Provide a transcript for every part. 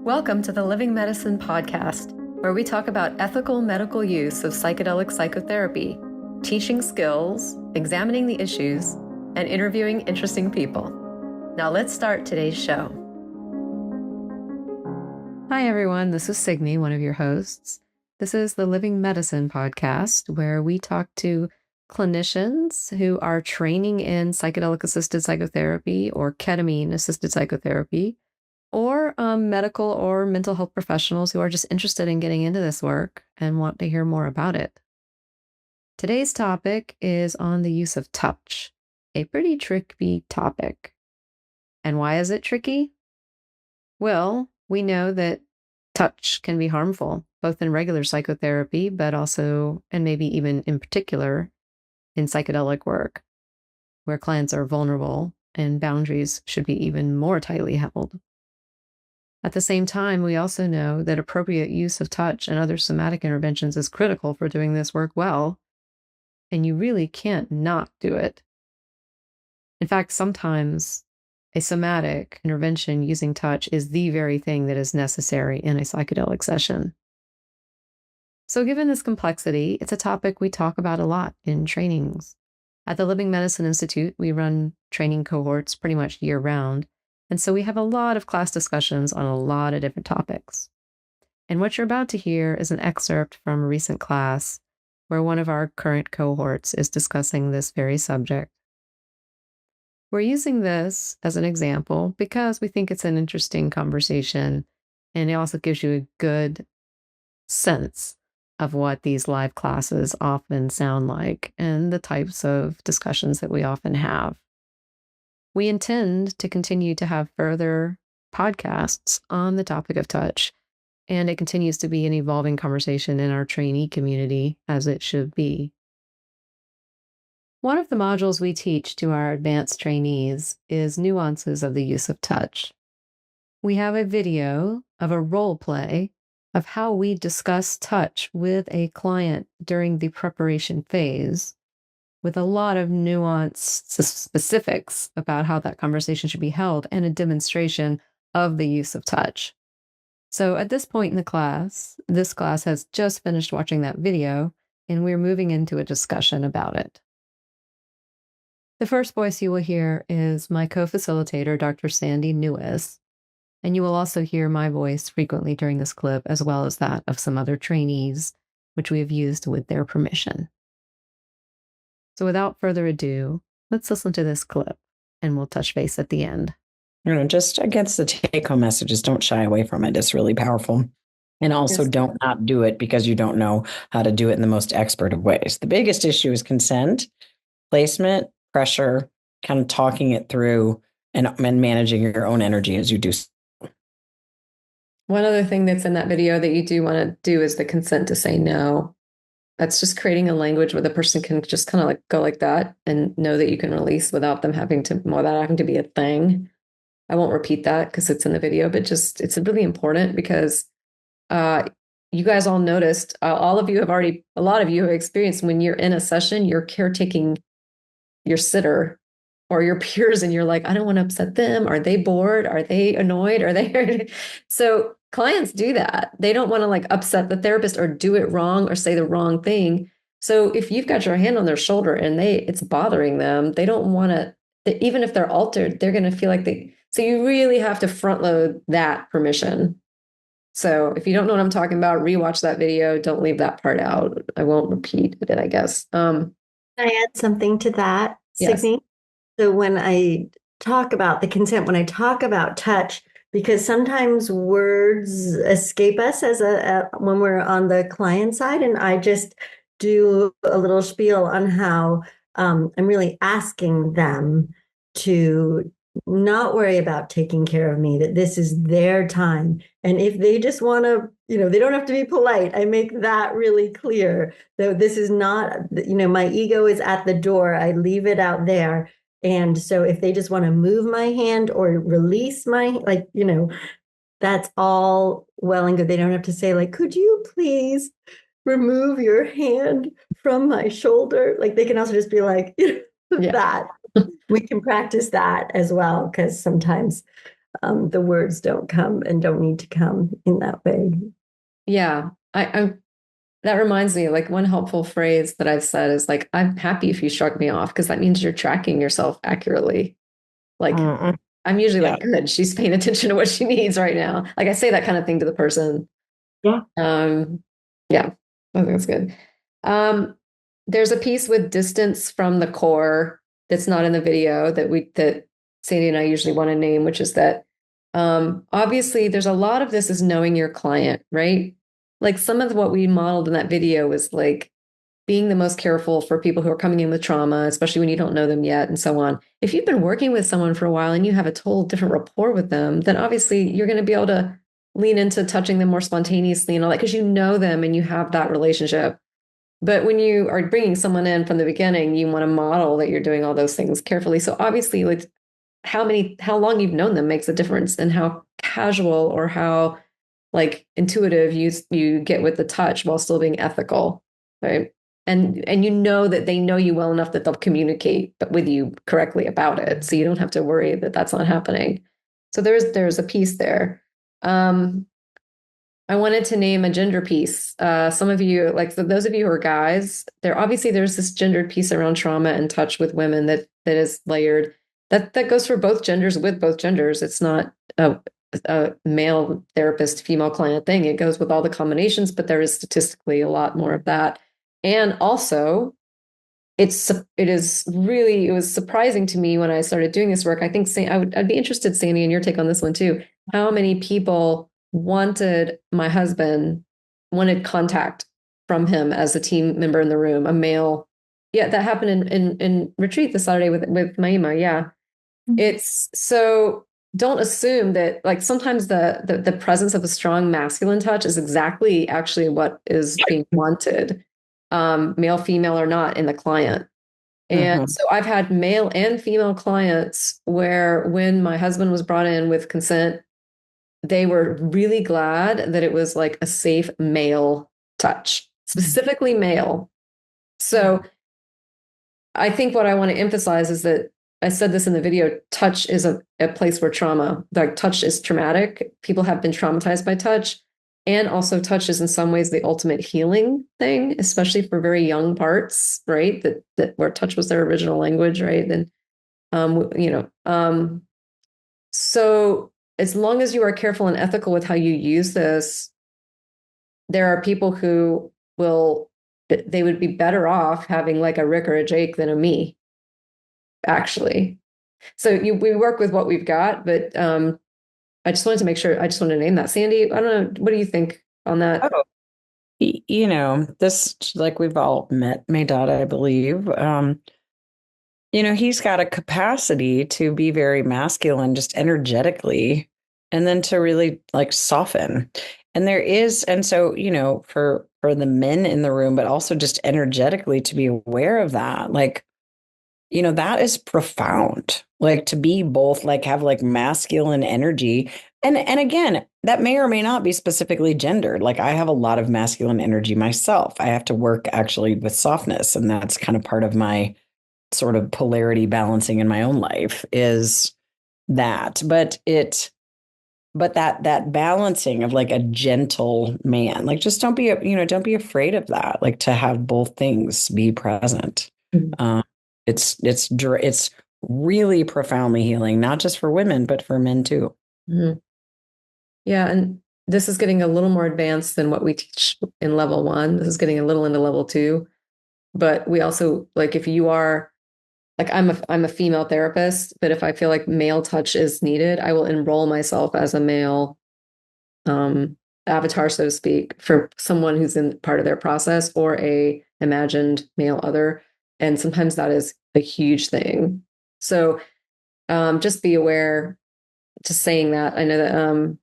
Welcome to the Living Medicine Podcast, where we talk about ethical medical use of psychedelic psychotherapy, teaching skills, examining the issues, and interviewing interesting people. Now let's start today's show. Hi, everyone. This is Signi, one of your hosts. This is the Living Medicine Podcast, where we talk to clinicians who are training in psychedelic-assisted psychotherapy or ketamine-assisted psychotherapy, or medical or mental health professionals who are just interested in getting into this work and want to hear more about it. Today's topic is on the use of touch, a pretty tricky topic. And why is it tricky? Well, we know that touch can be harmful, both in regular psychotherapy, but also, and maybe even in particular, in psychedelic work, where clients are vulnerable and boundaries should be even more tightly held. At the same time, we also know that appropriate use of touch and other somatic interventions is critical for doing this work well, and you really can't not do it. In fact, sometimes a somatic intervention using touch is the very thing that is necessary in a psychedelic session. So given this complexity, it's a topic we talk about a lot in trainings. At the Living Medicine Institute, we run training cohorts pretty much year-round, and so we have a lot of class discussions on a lot of different topics. And what you're about to hear is an excerpt from a recent class where one of our current cohorts is discussing this very subject. We're using this as an example because we think it's an interesting conversation, and it also gives you a good sense of what these live classes often sound like and the types of discussions that we often have. We intend to continue to have further podcasts on the topic of touch, and it continues to be an evolving conversation in our trainee community, as it should be. One of the modules we teach to our advanced trainees is nuances of the use of touch. We have a video of a role play of how we discuss touch with a client during the preparation phase, with a lot of nuanced specifics about how that conversation should be held and a demonstration of the use of touch. So at this point in the class, this class has just finished watching that video, and we're moving into a discussion about it. The first voice you will hear is my co-facilitator, Dr. Sandy Newis, and you will also hear my voice frequently during this clip, as well as that of some other trainees, which we have used with their permission. So without further ado, let's listen to this clip, and we'll touch base at the end. Just against the take-home messages, don't shy away from it. It's really powerful. And also don't not do it because you don't know how to do it in the most expert of ways. The biggest issue is consent, placement, pressure, kind of talking it through and managing your own energy as you do. One other thing that's in that video that you do want to do is the consent to say no. That's just creating a language where the person can just kind of like go like that and know that you can release without them having to be a thing. I won't repeat that because it's in the video, but just it's really important because you guys all noticed, all of you have already, a lot of you have experienced when you're in a session, you're caretaking your sitter or your peers and you're like, I don't want to upset them. Are they bored? Are they annoyed? Are they? So clients do that. They don't want to like upset the therapist or do it wrong or say the wrong thing. So if you've got your hand on their shoulder and it's bothering them, they don't want to, even if they're altered, they're going to feel like so you really have to front load that permission. So if you don't know what I'm talking about, rewatch that video. Don't leave that part out. I won't repeat it, I guess. Can I add something to that, Yes. Signi? So when I talk about the consent, when I talk about touch, because sometimes words escape us when we're on the client side, and I just do a little spiel on how I'm really asking them to not worry about taking care of me, that this is their time. And if they just want to, they don't have to be polite. I make that really clear. So this is not, my ego is at the door. I leave it out there. And so if they just want to move my hand or release that's all well and good. They don't have to say like, could you please remove your hand from my shoulder? Like they can also just be like, that. We can practice that as well, because sometimes the words don't come and don't need to come in that way. Yeah. That reminds me, like one helpful phrase that I've said is like, I'm happy if you shrug me off, because that means you're tracking yourself accurately. Like I'm usually like, good, she's paying attention to what she needs right now. Like I say that kind of thing to the person. Yeah. Yeah, I think that's good. There's a piece with distance from the core that's not in the video that Sandy and I usually want to name, which is that obviously there's a lot of this is knowing your client, right? Like some of what we modeled in that video was like being the most careful for people who are coming in with trauma, especially when you don't know them yet and so on. If you've been working with someone for a while and you have a total different rapport with them, then obviously you're going to be able to lean into touching them more spontaneously and all that because you know them and you have that relationship. But when you are bringing someone in from the beginning, you want to model that you're doing all those things carefully. So obviously, like how long you've known them makes a difference in how casual or how like intuitive you get with the touch while still being ethical, right? And you know that they know you well enough that they'll communicate with you correctly about it, so you don't have to worry that that's not happening. So there's a piece there. I wanted to name a gender piece. Some of you, like those of you who are guys, there's this gendered piece around trauma and touch with women that is layered. That goes for both genders with both genders. It's not a male therapist, female client thing. It goes with all the combinations, but there is statistically a lot more of that. And also, it was surprising to me when I started doing this work. I think I'd be interested, Sandy, in your take on this one too. How many people wanted contact from him as a team member in the room, a male. Yeah, that happened in retreat this Saturday with Maima. Yeah. It's so don't assume that like sometimes the presence of a strong masculine touch is exactly actually what is being wanted, male, female or not, in the client. And so I've had male and female clients where when my husband was brought in with consent, they were really glad that it was like a safe male touch, specifically male. So I think what I want to emphasize is that I said this in the video, touch is a place where touch is traumatic. People have been traumatized by touch. And also touch is in some ways the ultimate healing thing, especially for very young parts, right? That where touch was their original language, right? Then, so as long as you are careful and ethical with how you use this, there are people who they would be better off having like a Rick or a Jake than a me, actually. So we work with what we've got, but I just wanted to make sure, I just wanted to name that. Sandy, I don't know, what do you think on that? Oh, this, like we've all met Maydad, I believe. He's got a capacity to be very masculine, just energetically, and then to really like soften. And so, for the men in the room, but also just energetically to be aware of that, like, that is profound. Like to be both, like have like masculine energy. And again, that may or may not be specifically gendered. Like I have a lot of masculine energy myself. I have to work actually with softness. And that's kind of part of my sort of polarity balancing in my own life is that. But that balancing of like a gentle man, like just don't be afraid of that. Like to have both things be present. It's really profoundly healing, not just for women, but for men too. Mm-hmm. Yeah. And this is getting a little more advanced than what we teach in level 1. This is getting a little into level 2, but we also, like, if you are like, I'm a female therapist, but if I feel like male touch is needed, I will enroll myself as a male avatar, so to speak, for someone who's in part of their process or a imagined male other. And sometimes that is a huge thing. So just be aware, just saying that. I know that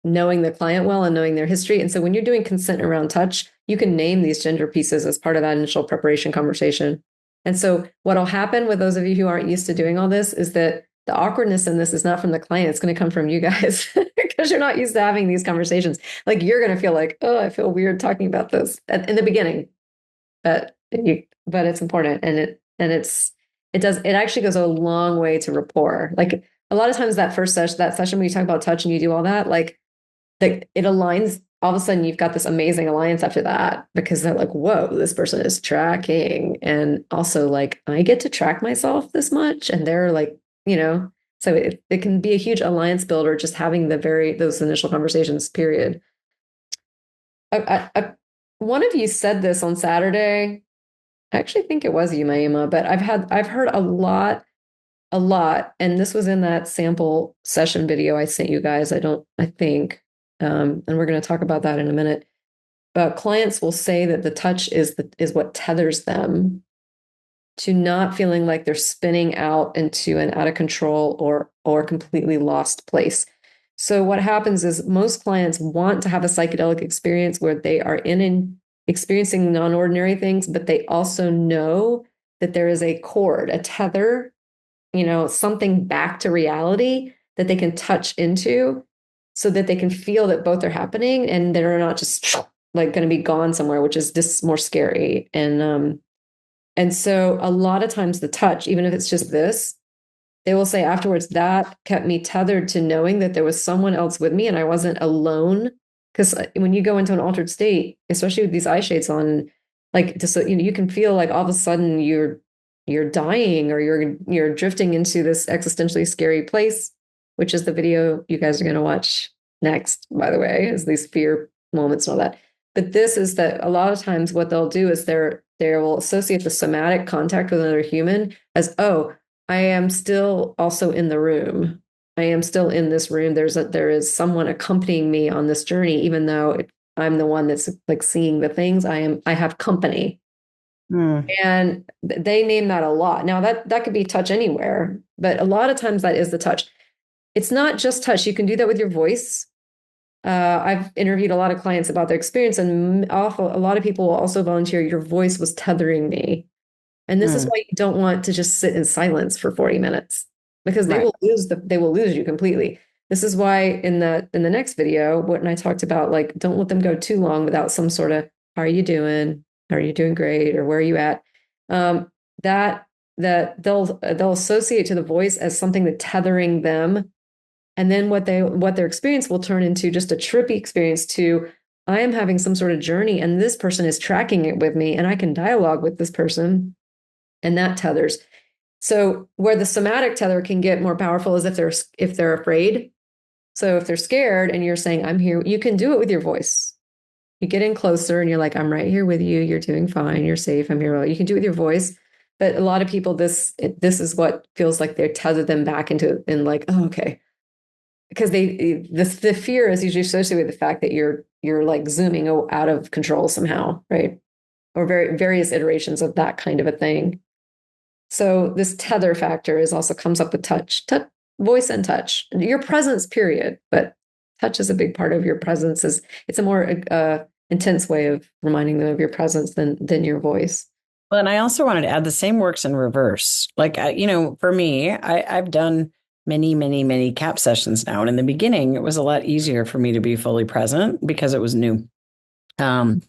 knowing the client well and knowing their history. And so when you're doing consent around touch, you can name these gender pieces as part of that initial preparation conversation. And so what'll happen with those of you who aren't used to doing all this is that the awkwardness in this is not from the client. It's going to come from you guys because you're not used to having these conversations. Like you're going to feel like, oh, I feel weird talking about this in the beginning, but it's important. And it actually goes a long way to rapport. Like a lot of times that first session, that session when you talk about touch and you do all that, like it aligns. All of a sudden you've got this amazing alliance after that, because they're like, whoa, this person is tracking. And also like, I get to track myself this much. And they're like, so it can be a huge alliance builder, just having those initial conversations, period. One of you said this on Saturday. I actually think it was you, Maima, but I've heard a lot, and this was in that sample session video I sent you guys. I think, and we're going to talk about that in a minute. But clients will say that the touch is what tethers them to not feeling like they're spinning out into an out of control or completely lost place. So what happens is most clients want to have a psychedelic experience where they are experiencing non-ordinary things, but they also know that there is a cord, a tether, something back to reality that they can touch into, so that they can feel that both are happening and they're not just like going to be gone somewhere, which is just more scary. And so a lot of times the touch, even if it's just this, they will say afterwards, that kept me tethered to knowing that there was someone else with me and I wasn't alone. Because when you go into an altered state, especially with these eye shades on, like just you can feel like all of a sudden you're dying, or you're drifting into this existentially scary place, which is the video you guys are going to watch next, by the way, is these fear moments and all that. But this is that a lot of times what they'll do is they will associate the somatic contact with another human as, oh, I am still also in the room. I am still in this room. There is someone accompanying me on this journey, even though I'm the one that's like seeing the things. I have company. And they name that a lot. Now that could be touch anywhere, but a lot of times that is the touch. It's not just touch. You can do that with your voice. I've interviewed a lot of clients about their experience, and a lot of people will also volunteer. Your voice was tethering me. And this is why you don't want to just sit in silence for 40 minutes, because they will lose you completely. This is why in the next video, when I talked about, like, don't let them go too long without some sort of, how are you doing? Are you doing great? Or where are you at? That they'll associate to the voice as something that's tethering them. And then what their experience will turn into just a trippy experience to, I am having some sort of journey and this person is tracking it with me and I can dialogue with this person, and that tethers. So where the somatic tether can get more powerful is if they're afraid. So if they're scared and you're saying, I'm here, you can do it with your voice. You get in closer and you're like, I'm right here with you. You're doing fine. You're safe. I'm here. You can do it with your voice. But a lot of people, this is what feels like they're tethered them back into, and like, oh, okay. Because the fear is usually associated with the fact that you're like zooming out of control somehow, right? Or various iterations of that kind of a thing. So this tether factor also comes up with touch, voice and touch, your presence, period. But touch is a big part of your presence. It's a more intense way of reminding them of your presence than your voice. Well, and I also wanted to add the same works in reverse. Like, for me, I've done many, many, many CAP sessions now. And in the beginning, it was a lot easier for me to be fully present because it was new. And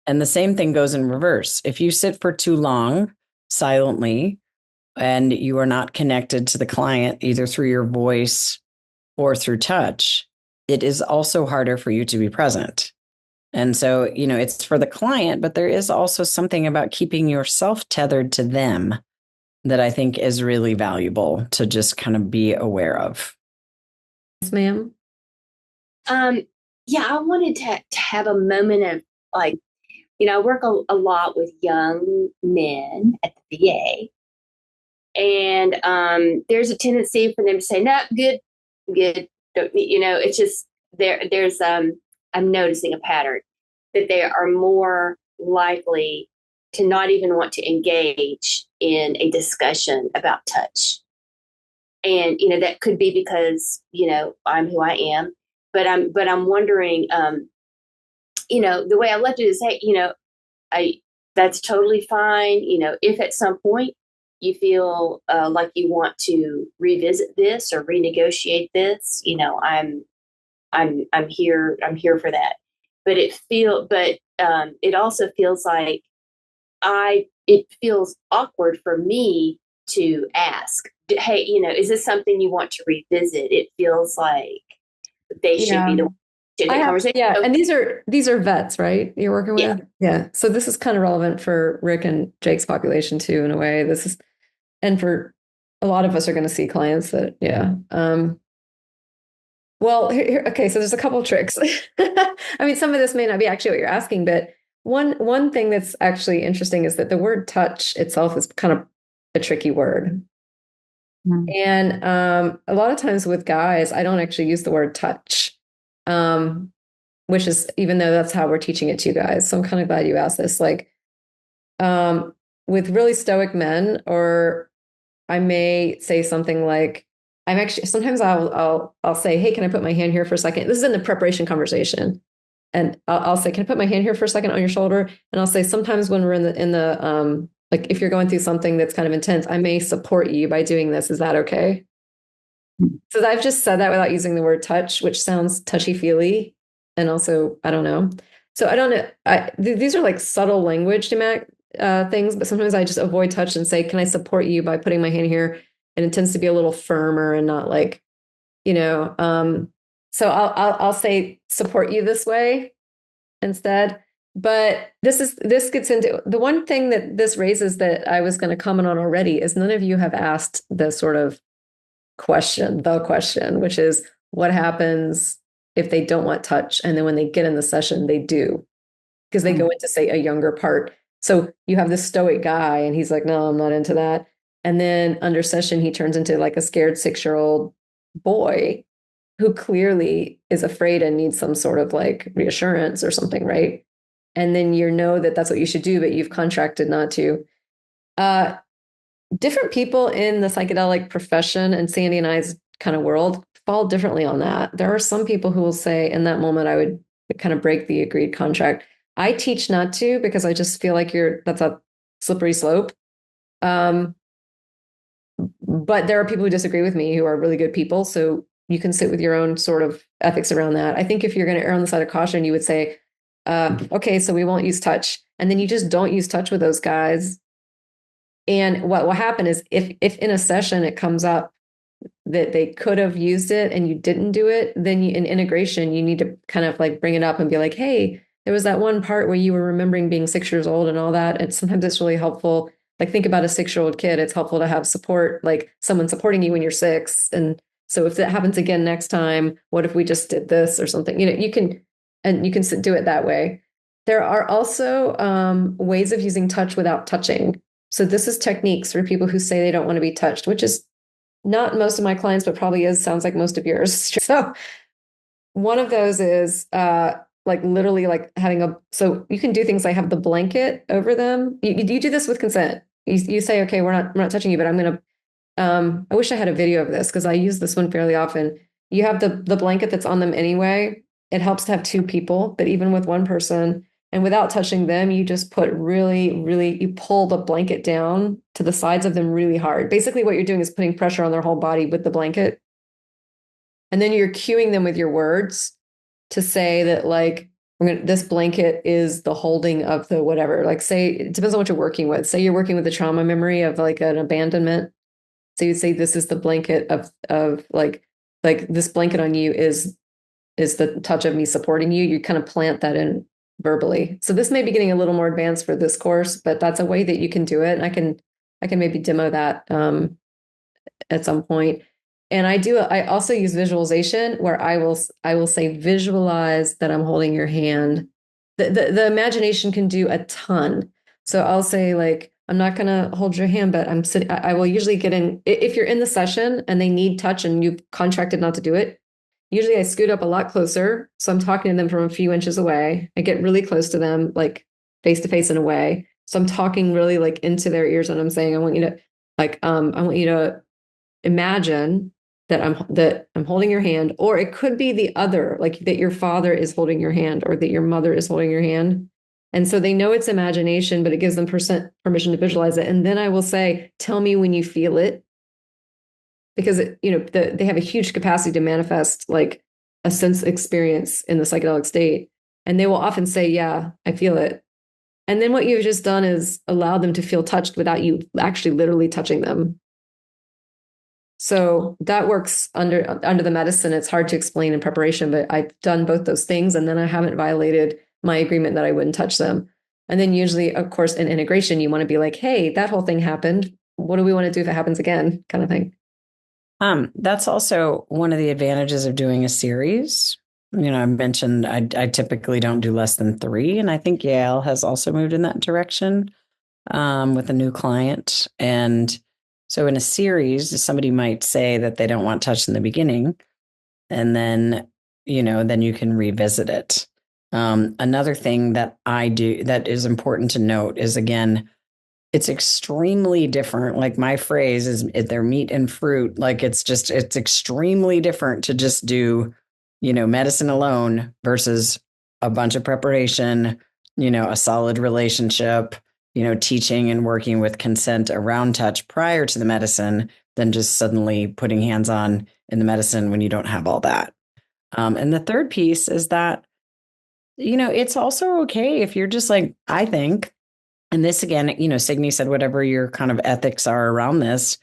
the same thing goes in reverse. If you sit for too long silently and you are not connected to the client, either through your voice or through touch, it is also harder for you to be present. And so, it's for the client, but there is also something about keeping yourself tethered to them that I think is really valuable to just kind of be aware of. Yes, ma'am. Yeah, I wanted to have a moment of, like, I work a lot with young men at the VA. And there's a tendency for them to say, no, good. It's just there's I'm noticing a pattern that they are more likely to not even want to engage in a discussion about touch. And, that could be because, I'm who I am, but I'm wondering, the way I left it is, hey, that's totally fine. If at some point you feel like you want to revisit this or renegotiate this, I'm here for that. But it also feels like it feels awkward for me to ask, hey, is this something you want to revisit? It feels like they should be the one in the conversation. Yeah, and these are vets, right? You're working with? Yeah. So this is kind of relevant for Rick and Jake's population too, in a way. And for a lot of us are going to see clients that, well, okay, so there's a couple of tricks. I mean, some of this may not be actually what you're asking, but one thing that's actually interesting is that the word touch itself is kind of a tricky word. And a lot of times with guys, I don't actually use the word touch, which is, even though that's how we're teaching it to you guys. So I'm kind of glad you asked this. Like, with really stoic men, or I may say something like, sometimes I'll say, hey, can I put my hand here for a second? This is in the preparation conversation. And I'll say, can I put my hand here for a second on your shoulder? And I'll say, sometimes when we're in the like, if you're going through something that's kind of intense, I may support you by doing this. Is that okay? So I've just said that without using the word touch, which sounds touchy-feely. And also, I don't know. So I don't know. These are like subtle language things, but sometimes I just avoid touch and say, can I support you by putting my hand here? And it tends to be a little firmer and not like, so I'll say support you this way instead. But this gets into the one thing that this raises that I was going to comment on already is none of you have asked the sort of question, which is what happens if they don't want touch, and then when they get in the session, they do, because they go into, say, a younger part. So you have this stoic guy, and he's like, no, I'm not into that. And then under session, he turns into like a scared 6-year-old boy who clearly is afraid and needs some sort of like reassurance or something, right? And then that that's what you should do, but you've contracted not to. Different people in the psychedelic profession and Sandy and I's kind of world fall differently on that. There are some people who will say, in that moment, I would kind of break the agreed contract. I teach not to, because I just feel like that's a slippery slope. But there are people who disagree with me who are really good people. So you can sit with your own sort of ethics around that. I think if you're going to err on the side of caution, you would say, okay, so we won't use touch. And then you just don't use touch with those guys. And what will happen is if in a session it comes up that they could have used it and you didn't do it, then in integration, you need to kind of like bring it up and be like, hey, there was that one part where you were remembering being 6 years old and all that. And sometimes it's really helpful. Like, think about a 6-year-old kid. It's helpful to have support, like someone supporting you when you're 6. And so if that happens again next time, what if we just did this or something? You can do it that way. There are also ways of using touch without touching. So this is techniques for people who say they don't want to be touched, which is not most of my clients, but probably sounds like most of yours. So one of those is like literally like so you can do things like have the blanket over them. You do this with consent. You say, okay, we're not touching you, but I'm going to, I wish I had a video of this because I use this one fairly often. You have the blanket that's on them anyway. It helps to have 2 people, but even with one person and without touching them, you just put you pull the blanket down to the sides of them really hard. Basically what you're doing is putting pressure on their whole body with the blanket. And then you're cueing them with your words to say that, like, this blanket is the holding of the whatever. Like, say, it depends on what you're working with. Say you're working with a trauma memory of like an abandonment. So you'd say this is the blanket of like this blanket on you is the touch of me supporting you. You kind of plant that in verbally. So this may be getting a little more advanced for this course, but that's a way that you can do it. And I can maybe demo that at some point. And I also use visualization where I will say, visualize that I'm holding your hand. The imagination can do a ton. So I'll say, like, I'm not going to hold your hand, but I'm sitting, I will usually get in, if you're in the session and they need touch and you've contracted not to do it, usually I scoot up a lot closer. So I'm talking to them from a few inches away. I get really close to them, like face to face in a way. So I'm talking really like into their ears and I'm saying, I want you to imagine that I'm holding your hand, or it could be the other, like that your father is holding your hand or that your mother is holding your hand. And so they know it's imagination, but it gives them permission to visualize it. And then I will say, tell me when you feel it. Because they have a huge capacity to manifest like a sense experience in the psychedelic state. And they will often say, yeah, I feel it. And then what you've just done is allow them to feel touched without you actually literally touching them. So that works under the medicine. It's hard to explain in preparation, but I've done both those things, and then I haven't violated my agreement that I wouldn't touch them. And then usually, of course, in integration, you want to be like, hey, that whole thing happened. What do we want to do if it happens again? Kind of thing. That's also one of the advantages of doing a series. I mentioned I typically don't do less than 3, and I think Yale has also moved in that direction with a new client. And so in a series, somebody might say that they don't want touch in the beginning, and then you can revisit it. Another thing that I do that is important to note is, again, it's extremely different. Like my phrase is their meat and fruit. Like it's extremely different to just do, medicine alone versus a bunch of preparation, a solid relationship, teaching and working with consent around touch prior to the medicine than just suddenly putting hands on in the medicine when you don't have all that. And the third piece is that, it's also okay if you're just like, I think, and this again, Signi said, whatever your kind of ethics are around this,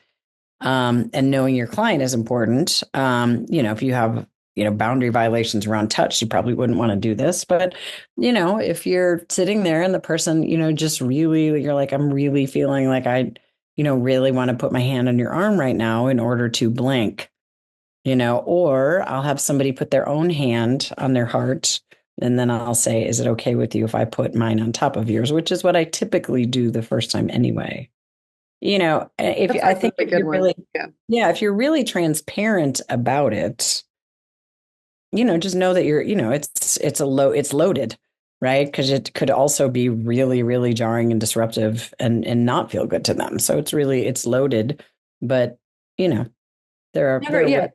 and knowing your client is important. If you have, boundary violations around touch, you probably wouldn't want to do this. But, if you're sitting there and the person, just really, you're like, I'm really feeling like I, really want to put my hand on your arm right now in order to blank, or I'll have somebody put their own hand on their heart. And then I'll say, is it okay with you if I put mine on top of yours? Which is what I typically do the first time anyway. If I think if you're really, if you're really transparent about it, just know that you're, it's loaded, right? Because it could also be really, really jarring and disruptive and not feel good to them. So it's loaded, but there are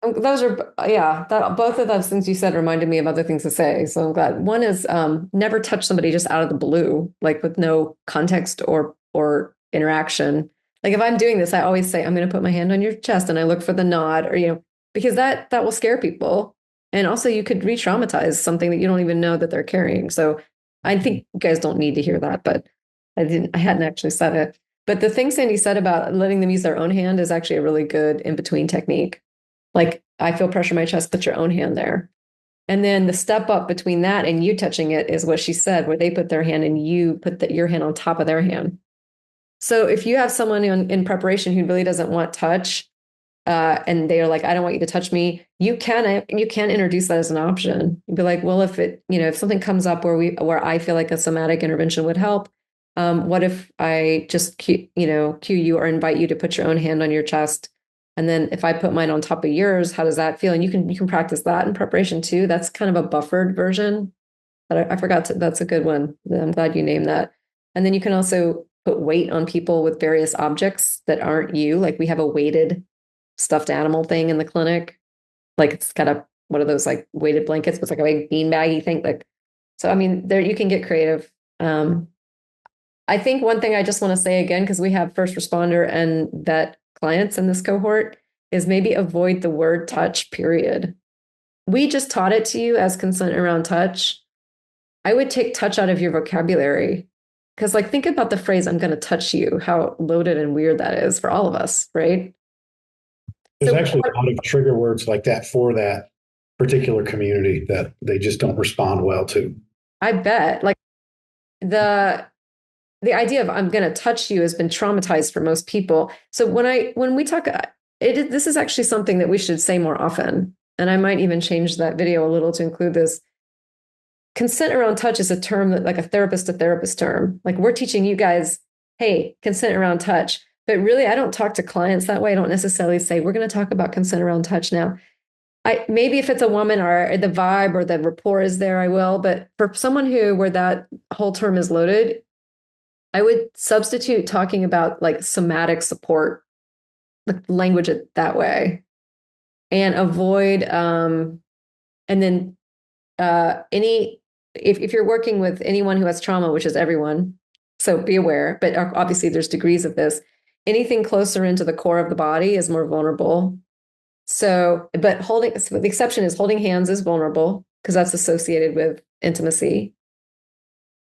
those are, both of those things you said reminded me of other things to say. So I'm glad. One is never touch somebody just out of the blue, like with no context or interaction. Like if I'm doing this, I always say, I'm going to put my hand on your chest and I look for the nod or, because that will scare people. And also you could re-traumatize something that you don't even know that they're carrying. So I think you guys don't need to hear that, but I hadn't actually said it. But the thing Sandy said about letting them use their own hand is actually a really good in-between technique. Like I feel pressure in my chest, put your own hand there. And then the step up between that and you touching it is what she said, where they put their hand and you put your hand on top of their hand. So if you have someone in preparation who really doesn't want touch, and they're like, I don't want you to touch me, you can introduce that as an option. You'd be like, well, if something comes up where I feel like a somatic intervention would help, what if I just cue you or invite you to put your own hand on your chest? And then if I put mine on top of yours, how does that feel? And you can practice that in preparation too. That's kind of a buffered version, but I forgot that's a good one. I'm glad you named that. And then you can also put weight on people with various objects that aren't you. Like we have a weighted stuffed animal thing in the clinic. Like it's got one of those like weighted blankets, but it's like a big beanbaggy thing. So I mean, there you can get creative. I think one thing I just want to say again, because we have first responder and vet clients in this cohort, is maybe avoid the word touch, period. We just taught it to you as consent around touch. I would take touch out of your vocabulary. Because think about the phrase, I'm going to touch you, how loaded and weird that is for all of us, right? There's actually a lot of trigger words like that for that particular community that they just don't respond well to. I bet. Like the idea of I'm going to touch you has been traumatized for most people. So when we talk, this is actually something that we should say more often. And I might even change that video a little to include this. Consent around touch is a term that like a therapist to therapist term. Like we're teaching you guys, hey, consent around touch. But really, I don't talk to clients that way. I don't necessarily say, we're going to talk about consent around touch now. Maybe if it's a woman or the vibe or the rapport is there, I will. But for someone where that whole term is loaded, I would substitute talking about like somatic support, language it that way, and avoid, and then if you're working with anyone who has trauma, which is everyone, so be aware, but obviously there's degrees of this. Anything closer into the core of the body is more vulnerable. So, but the exception is holding hands is vulnerable because that's associated with intimacy.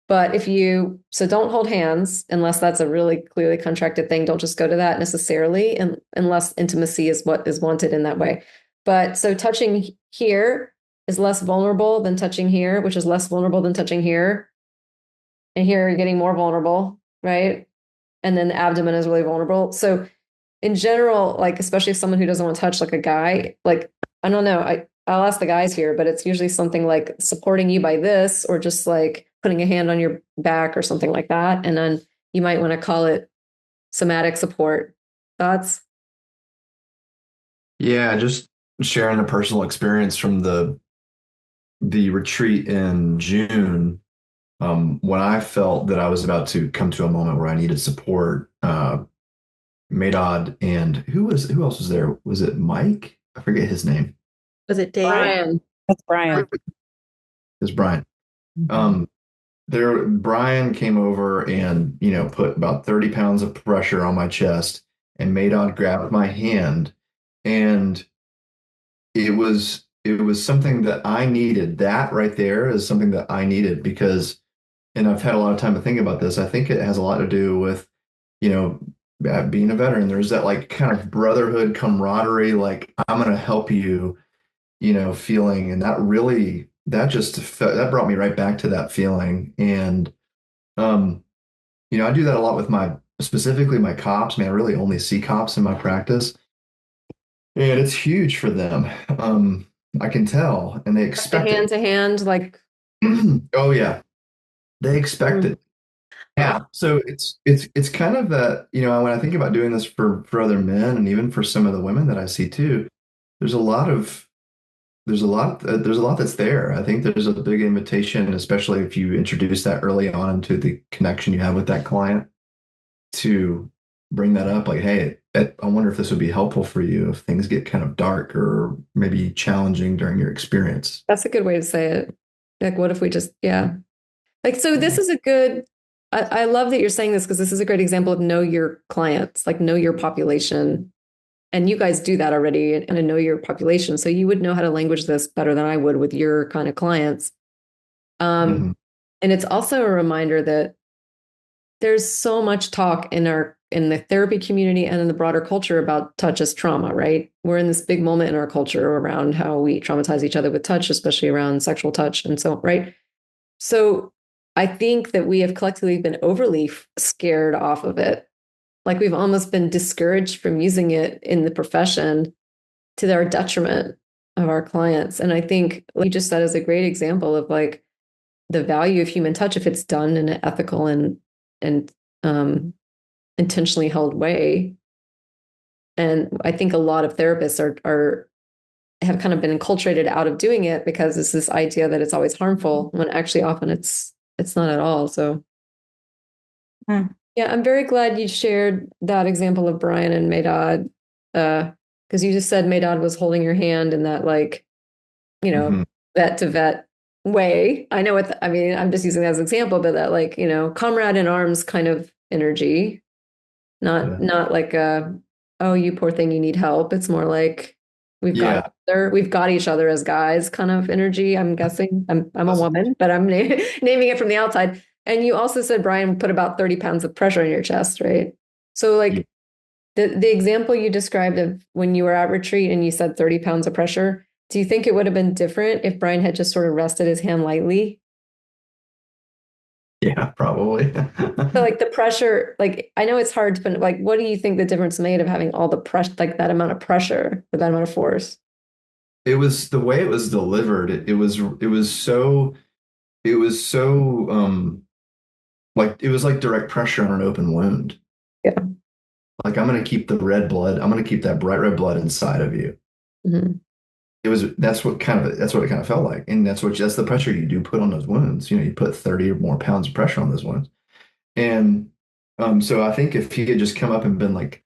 But so don't hold hands unless that's a really clearly contracted thing. Don't just go to that necessarily, and unless intimacy is what is wanted in that way. But so touching here is less vulnerable than touching here, which is less vulnerable than touching here. And here you're getting more vulnerable, right? And then the abdomen is really vulnerable. So in general, like, especially if someone who doesn't want to touch like a guy, like, I don't know, I'll ask the guys here, but it's usually something like supporting you by this, or just like putting a hand on your back or something like that. And then you might want to call it somatic support. Thoughts? Yeah, just sharing a personal experience from the retreat in June. When I felt that I was about to come to a moment where I needed support, Madod and who else was there? Was it Mike? I forget his name. Was it Dave? Brian. That's Brian. It's Brian. Brian came over and, put about 30 pounds of pressure on my chest, and Madod grabbed my hand, and it was something that I needed. That right there is something that I needed because, and I've had a lot of time to think about this. I think it has a lot to do with, being a veteran. There's that like kind of brotherhood camaraderie, like I'm going to help you, feeling. And that brought me right back to that feeling. And, I do that a lot with specifically my cops. Man, I really only see cops in my practice. And it's huge for them. I can tell, and they expect hand to hand, like. Oh yeah, they expect it. Yeah. So it's kind of that, when I think about doing this for other men, and even for some of the women that I see too, there's a lot that's there. I think there's a big invitation, especially if you introduce that early on into the connection you have with that client, to bring that up, like, hey, I wonder if this would be helpful for you if things get kind of dark or maybe challenging during your experience. That's a good way to say it. Like, what if we just, yeah. Like, so this is a good, I love that you're saying this, because this is a great example of know your clients, like know your population. And you guys do that already, and know your population. So you would know how to language this better than I would with your kind of clients. And it's also a reminder that there's so much talk in the therapy community and in the broader culture about touch as trauma, right? We're in this big moment in our culture around how we traumatize each other with touch, especially around sexual touch and so on, right? So I think that we have collectively been overly scared off of it. Like we've almost been discouraged from using it in the profession to our detriment of our clients. And I think, like you just said, is a great example of like the value of human touch if it's done in an ethical and intentionally held way. And I think a lot of therapists have kind of been enculturated out of doing it because it's this idea that it's always harmful, when actually often it's not at all. So yeah, I'm very glad you shared that example of Brian and Madod, because you just said Madod was holding your hand in that, like, vet to vet way. I know I'm just using that as an example, but that, like, comrade in arms kind of energy, not like oh, you poor thing, you need help. It's more like we've got each other as guys kind of energy. I'm guessing I'm a woman, but I'm naming it from the outside. And you also said Brian put about 30 pounds of pressure on your chest, right? So like the example you described of when you were at retreat and you said 30 pounds of pressure, do you think it would have been different if Brian had just sort of rested his hand lightly? Yeah, probably. So like the pressure, like, I know it's hard to put, like, what do you think the difference made of having all the pressure, like that amount of pressure, with that amount of force? It was the way it was delivered. It was so like, it was like direct pressure on an open wound. Yeah. Like, I'm going to keep the red blood. I'm going to keep that bright red blood inside of you. Mm-hmm. That's what it kind of felt like. And that's the pressure you do put on those wounds. You put 30 or more pounds of pressure on those wounds. And so I think if he had just come up and been like,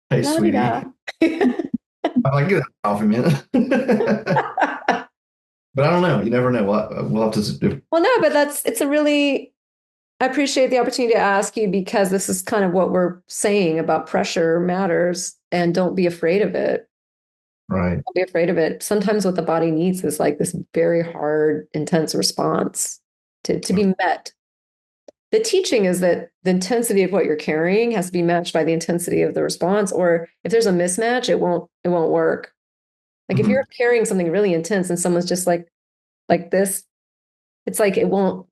hey, sweetie, I'm like, get that off me, man. But I don't know. You never know. We'll have to do. Well, no, but I appreciate the opportunity to ask you, because this is kind of what we're saying about pressure matters, and don't be afraid of it. Right. Don't be afraid of it. Sometimes what the body needs is like this very hard, intense response to be met. the teaching is that the intensity of what you're carrying has to be matched by the intensity of the response, or if there's a mismatch, it won't work. Like if you're carrying something really intense and someone's just like this, it's like it won't,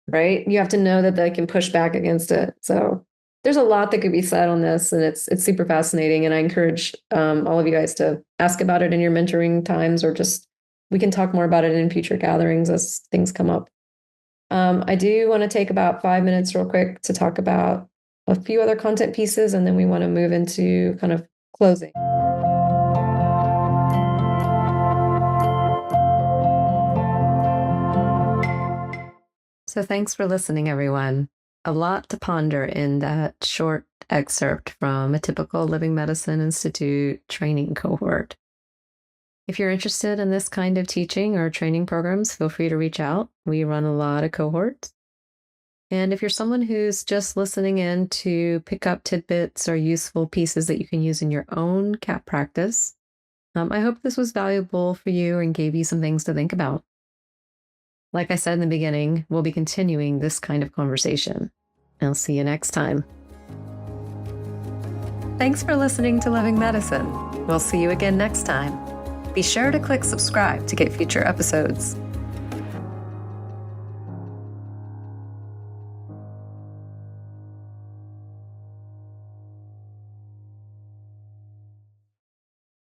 right? You have to know that they can push back against it. So there's a lot that could be said on this, and it's super fascinating. And I encourage all of you guys to ask about it in your mentoring times, or just we can talk more about it in future gatherings as things come up. I do want to take about 5 minutes real quick to talk about a few other content pieces, and then we want to move into kind of closing. So thanks for listening, everyone. A lot to ponder in that short excerpt from a typical Living Medicine Institute training cohort. If you're interested in this kind of teaching or training programs, feel free to reach out. We run a lot of cohorts. And if you're someone who's just listening in to pick up tidbits or useful pieces that you can use in your own CAT practice, I hope this was valuable for you and gave you some things to think about. Like I said in the beginning, we'll be continuing this kind of conversation. I'll see you next time. Thanks for listening to Living Medicine. We'll see you again next time. Be sure to click subscribe to get future episodes.